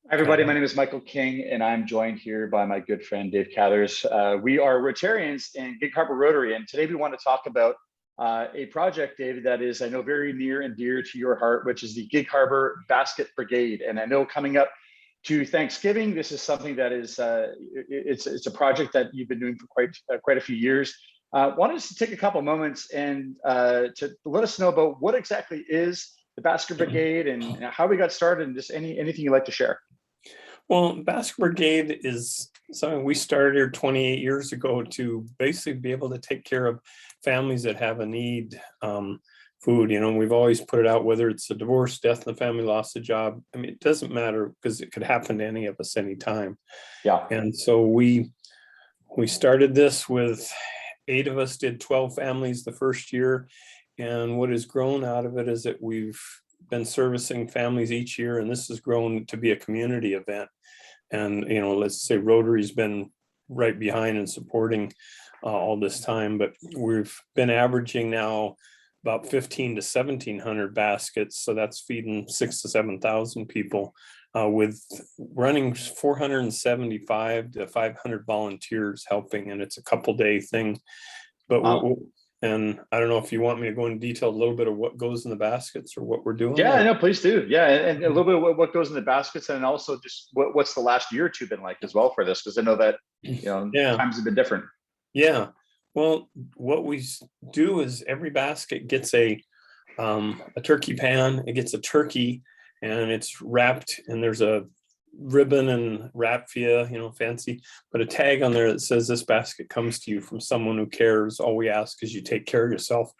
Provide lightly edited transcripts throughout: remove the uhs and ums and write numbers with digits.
Hi, everybody. My name is Michael King, and I'm joined here by my good friend, Dave Cathers. We are Rotarians in Gig Harbor Rotary, and today we want to talk about a project, David, that is, I know, very near and dear to your heart, which is the Gig Harbor Basket Brigade. And I know coming up to Thanksgiving, this is something that is, it's a project that you've been doing for quite a few years. Wanted us to take a couple moments and to let us know about what exactly is the Basket Brigade and how we got started, and just anything you'd like to share. Well, Basket Brigade is something we started here 28 years ago to basically be able to take care of families that have a need, food. You know, we've always put it out, whether it's a divorce, death in the family, loss of job. I mean, it doesn't matter because it could happen to any of us anytime. Yeah. And so we started this with 8 of us, did 12 families the first year. And what has grown out of it is that we've been servicing families each year, and this has grown to be a community event. And, you know, let's say Rotary's been right behind and supporting all this time, but we've been averaging now about 15 to 1,700 baskets. So that's feeding 6,000 to 7,000 people with running 475 to 500 volunteers helping. And it's a couple-day thing. But and I don't know if you want me to go into detail a little bit of what goes in the baskets or what we're doing. Yeah, no, please do. Yeah, and a little bit of what goes in the baskets, and also just what's the last year or two been like as well for this, because I know that times have been different. Yeah. Well, what we do is every basket gets a turkey pan. It gets a turkey, and it's wrapped, and there's a ribbon and raffia, you know, fancy, but a tag on there that says this basket comes to you from someone who cares. All we ask is you take care of yourself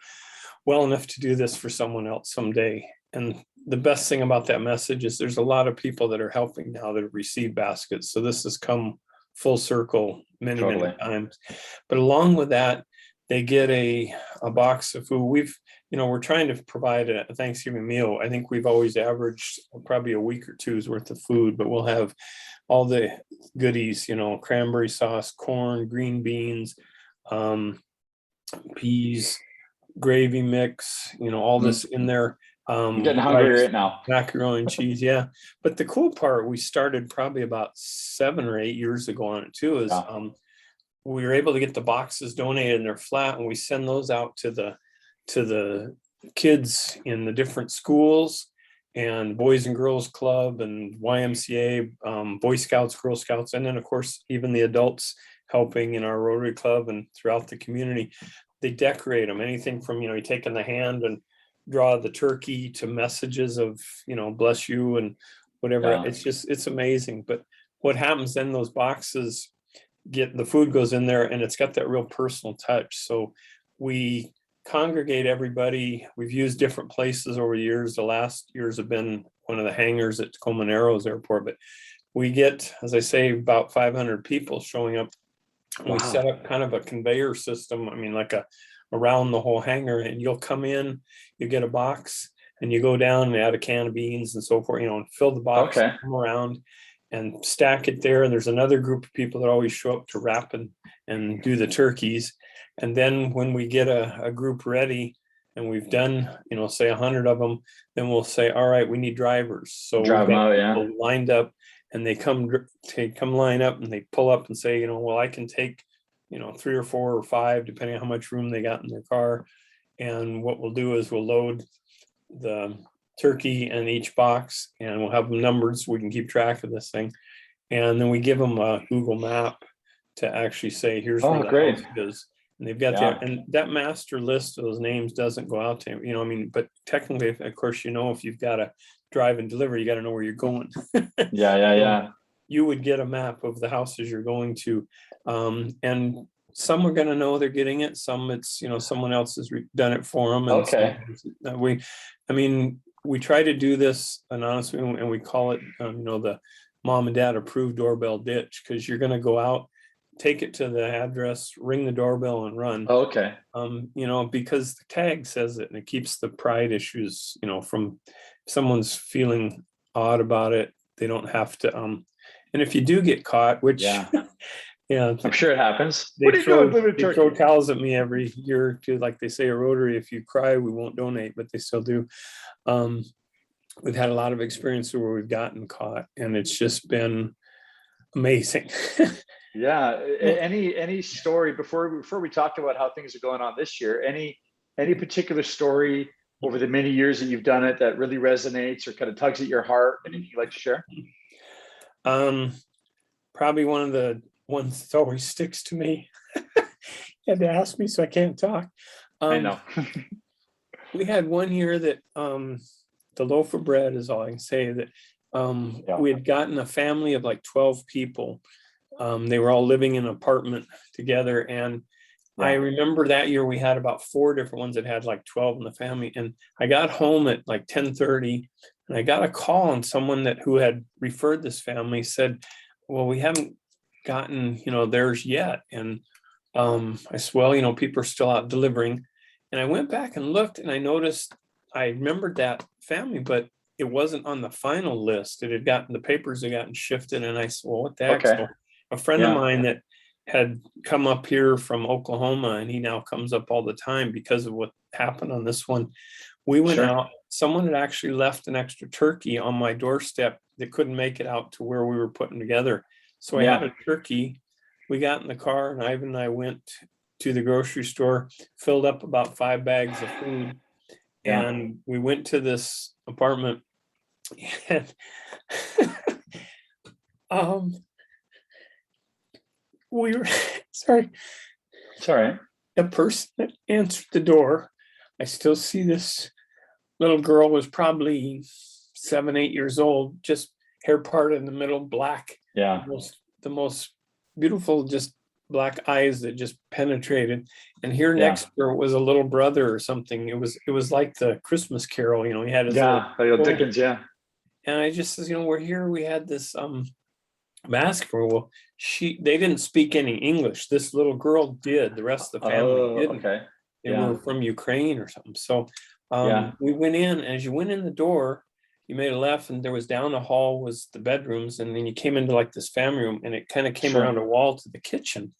well enough to do this for someone else someday. And the best thing about that message is there's a lot of people that are helping now that have received baskets. So this has come full circle many times. But along with that, they get a box of food. We're trying to provide a Thanksgiving meal. I think we've always averaged probably a week or two's worth of food, but we'll have all the goodies, you know, cranberry sauce, corn, green beans, peas, gravy mix, you know, all this in there. I'm getting hungry right now. Macaroni and cheese, yeah. But the cool part, we started probably about 7 or 8 years ago on it too, is we were able to get the boxes donated, and they're flat, and we send those out to the kids in the different schools and Boys and Girls Club and YMCA, Boy Scouts, Girl Scouts, and then of course even the adults helping in our Rotary Club and throughout the community. They decorate them, anything from, you know, you take in the hand and draw the turkey to messages of, you know, bless you and whatever. Yeah. It's amazing. But what happens then, those boxes the food goes in there, and it's got that real personal touch. So we congregate everybody. We've used different places over the years. The last years have been one of the hangars at Tacoma Narrows Airport, but we get, as I say, about 500 people showing up. Wow. We set up kind of a conveyor system. I mean, like around the whole hangar, and you'll come in, you get a box, and you go down and add a can of beans and so forth, you know, and fill the box, come around and stack it there. And there's another group of people that always show up to wrap and do the turkeys. And then when we get a group ready and we've done, you know, say 100 of them, then we'll say, all right, we need drivers. So drive them out, lined up, and they come line up, and they pull up and say, you know, well, I can take, you know, 3 or 4 or 5, depending on how much room they got in their car. And what we'll do is we'll load the turkey in each box, and we'll have them numbered so we can keep track of this thing. And then we give them a Google map to actually say, here's where the house is. And they've got that, and that master list of those names doesn't go out to, you know, I mean, but technically, of course, you know, if you've got to drive and deliver, you got to know where you're going. Yeah. You would get a map of the houses you're going to, and some are going to know they're getting it. Some it's, you know, someone else has done it for them. And we try to do this anonymously, and we call it, you know, the mom and dad approved doorbell ditch, because you're going to go out, take it to the address, ring the doorbell, and run. You know, because the tag says it, and it keeps the pride issues, you know, from someone's feeling odd about it. They don't have to. And if you do get caught, which I'm sure it happens. They throw towels at me every year or two, like they say at Rotary, if you cry, we won't donate, but they still do. we've had a lot of experience where we've gotten caught, and it's just been amazing. Yeah. Well, Any story before we talk about how things are going on this year? Any particular story over the many years that you've done it that really resonates or kind of tugs at your heart? Anything you'd like to share? um, probably one of the ones that always sticks to me. You had to ask me, so I can't talk. I Um, know. we had one year that the loaf of bread is all I can say, that Yeah. we had gotten a family of like 12 people. They were all living in an apartment together. And I Yeah. remember that year we had about 4 different ones that had like 12 in the family. And I got home at like 10:30, and I got a call, and someone who had referred this family said, well, we haven't gotten, theirs yet. And I said, well, people are still out delivering. And I went back and looked, and I noticed, I remembered that family, but it wasn't on the final list. It had gotten, the papers had gotten shifted. And I said, well, what the heck? Okay. So a friend of Yeah. mine that had come up here from Oklahoma, and he now comes up all the time because of what happened on this one. We went Sure. out, someone had actually left an extra turkey on my doorstep that couldn't make it out to where we were putting together. So I had Yeah. a turkey. We got in the car, and Ivan and I went to the grocery store, filled up about 5 bags of food, Yeah. and we went to this apartment. And um, we were sorry, It's all right. the person that answered the door, I still see this little girl, was probably 7, 8 years old, just hair parted in the middle, black, Yeah. the most beautiful, just black eyes that just penetrated. And here Yeah. next to her was a little brother or something. It was like the Christmas Carol, he had his little, Yeah. Dickens. Yeah. and I just says, we're here. We had this basketball. Well, they didn't speak any English. This little girl did. The rest of the family Oh, didn't. okay. They Yeah. were from Ukraine or something. So Yeah. we went in. As you went in the door, you made a left, and there was, down the hall was the bedrooms, and then you came into like this family room, and it kind of came around Sure. a wall to the kitchen.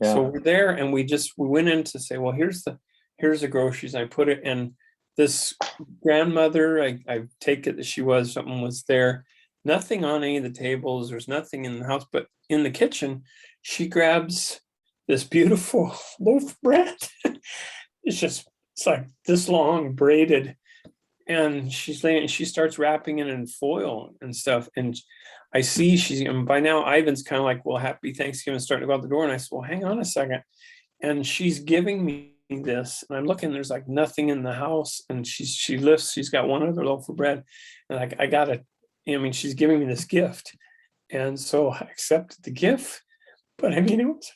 So Yeah. we're there, and we went in to say, well, here's the groceries. I put it in. This grandmother, I take it that she was, something was there. Nothing on any of the tables. There's nothing in the house, but in the kitchen, she grabs this beautiful loaf of bread. It's like this long, braided, and she starts wrapping it in foil and stuff. And I see and by now Ivan's kind of like, well, happy Thanksgiving, starting to go out the door. And I said, well, hang on a second. And she's giving me this, and I'm looking, there's like nothing in the house. And she's got one other loaf of bread. And I gotta, she's giving me this gift. And so I accepted the gift. But it was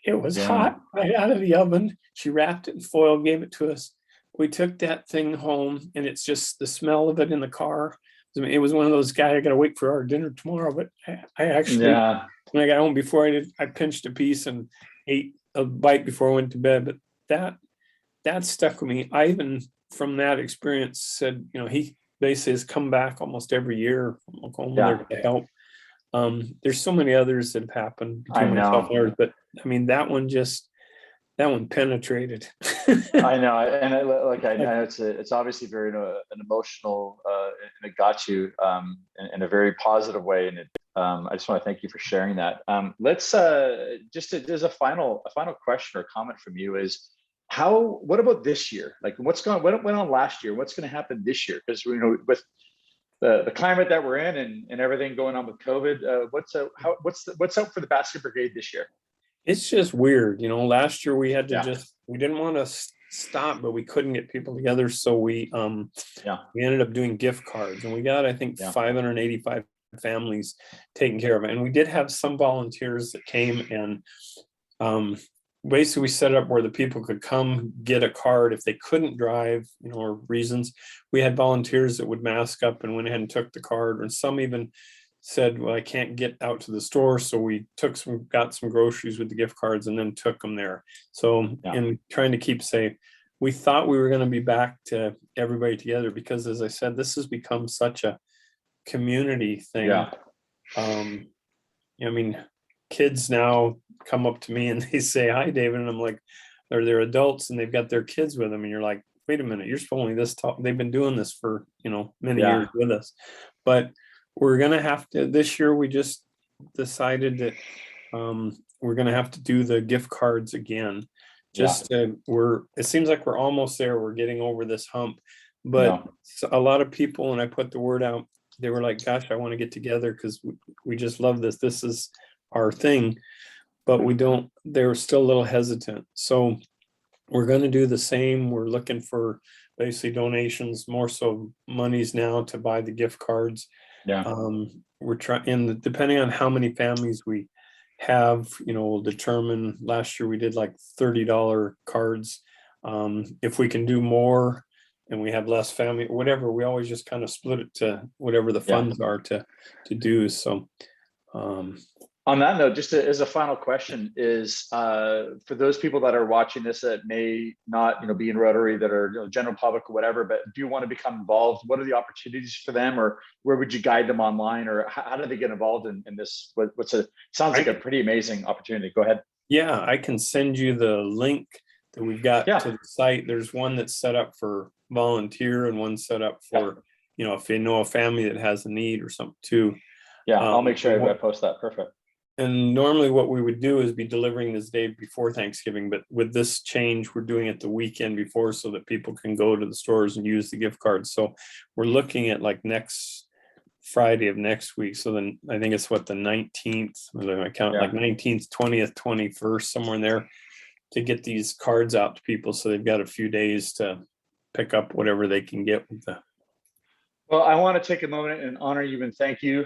it was Yeah. hot right out of the oven. She wrapped it in foil, gave it to us. We took that thing home, and it's just the smell of it in the car. It was one of those guys, I got to wait for our dinner tomorrow. But I actually, Yeah. when I got home, before I pinched a piece and ate a bite before I went to bed. But that stuck with me. Ivan, from that experience, said, he basically has come back almost every year from Oklahoma Yeah. there to help. There's so many others that have happened I between myself know. and others, but that one penetrated. I know. I know it's obviously very an emotional, and it got you in a very positive way. And I just want to thank you for sharing that. Let's there's a final question or comment from you is, what about this year? Like what went on last year? What's going to happen this year? Because with the climate that we're in and everything going on with COVID, what's out for the Basket Brigade this year? It's just weird. Last year we had to Yeah. we didn't want to stop, but we couldn't get people together. So we Yeah. ended up doing gift cards, and we got, I think, 585 families taken care of. And we did have some volunteers that came, and basically we set up where the people could come get a card if they couldn't drive, or reasons. We had volunteers that would mask up and went ahead and took the card, and some even said, well, I can't get out to the store, so we got some groceries with the gift cards and then took them there. So in trying to keep safe, we thought we were going to be back to everybody together, because, as I said, this has become such a community thing. Kids now come up to me and they say, hi, David. And I'm like, they're adults and they've got their kids with them. And you're like, wait a minute, you're only this tall. They've been doing this for, many Yeah. years with us. But we're gonna have to, this year, we just decided that we're gonna have to do the gift cards again. Yeah. It seems like we're almost there. We're getting over this hump. But No. a lot of people, when I put the word out, they were like, gosh, I want to get together because we just love this. This is our thing. But they were still a little hesitant. So we're going to do the same. We're looking for basically donations, more so monies now to buy the gift cards. Yeah. We're trying, and depending on how many families we have, we'll determine. Last year we did like $30 cards. If we can do more and we have less family, whatever, we always just kind of split it to whatever the Yeah. funds are to do. So on that note, just as a final question is, for those people that are watching this that may not, be in Rotary, that are general public or whatever, but do want to become involved, what are the opportunities for them, or where would you guide them online, or how do they get involved in this? Sounds like a pretty amazing opportunity. Go ahead. Yeah, I can send you the link that we've got Yeah. to the site. There's one that's set up for volunteer and one set up for, if you know a family that has a need or something too. Yeah, I'll make sure I post that. Perfect. And normally what we would do is be delivering this day before Thanksgiving, but with this change, we're doing it the weekend before so that people can go to the stores and use the gift cards. So we're looking at like next Friday of next week. So then I think it's the 19th, I count like 19th, 20th, 21st, somewhere in there, to get these cards out to people. So they've got a few days to pick up whatever they can get with the. Well, I want to take a moment and honor you and thank you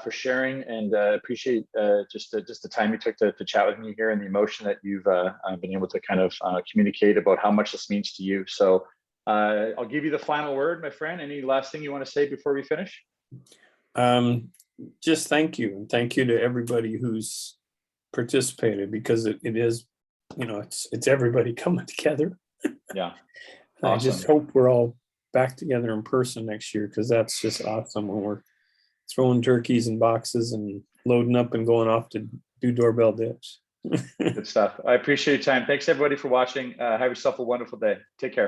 for sharing, and appreciate just the time you took to chat with me here, and the emotion that you've been able to kind of communicate about how much this means to you. So I'll give you the final word, my friend. Any last thing you want to say before we finish? Just thank you. And thank you to everybody who's participated, because it is, it's everybody coming together. Yeah. Awesome. I just hope we're all back together in person next year, because that's just awesome when we're throwing turkeys and boxes and loading up and going off to do doorbell dips. Good stuff. I appreciate your time. Thanks everybody for watching. Have yourself a wonderful day. Take care.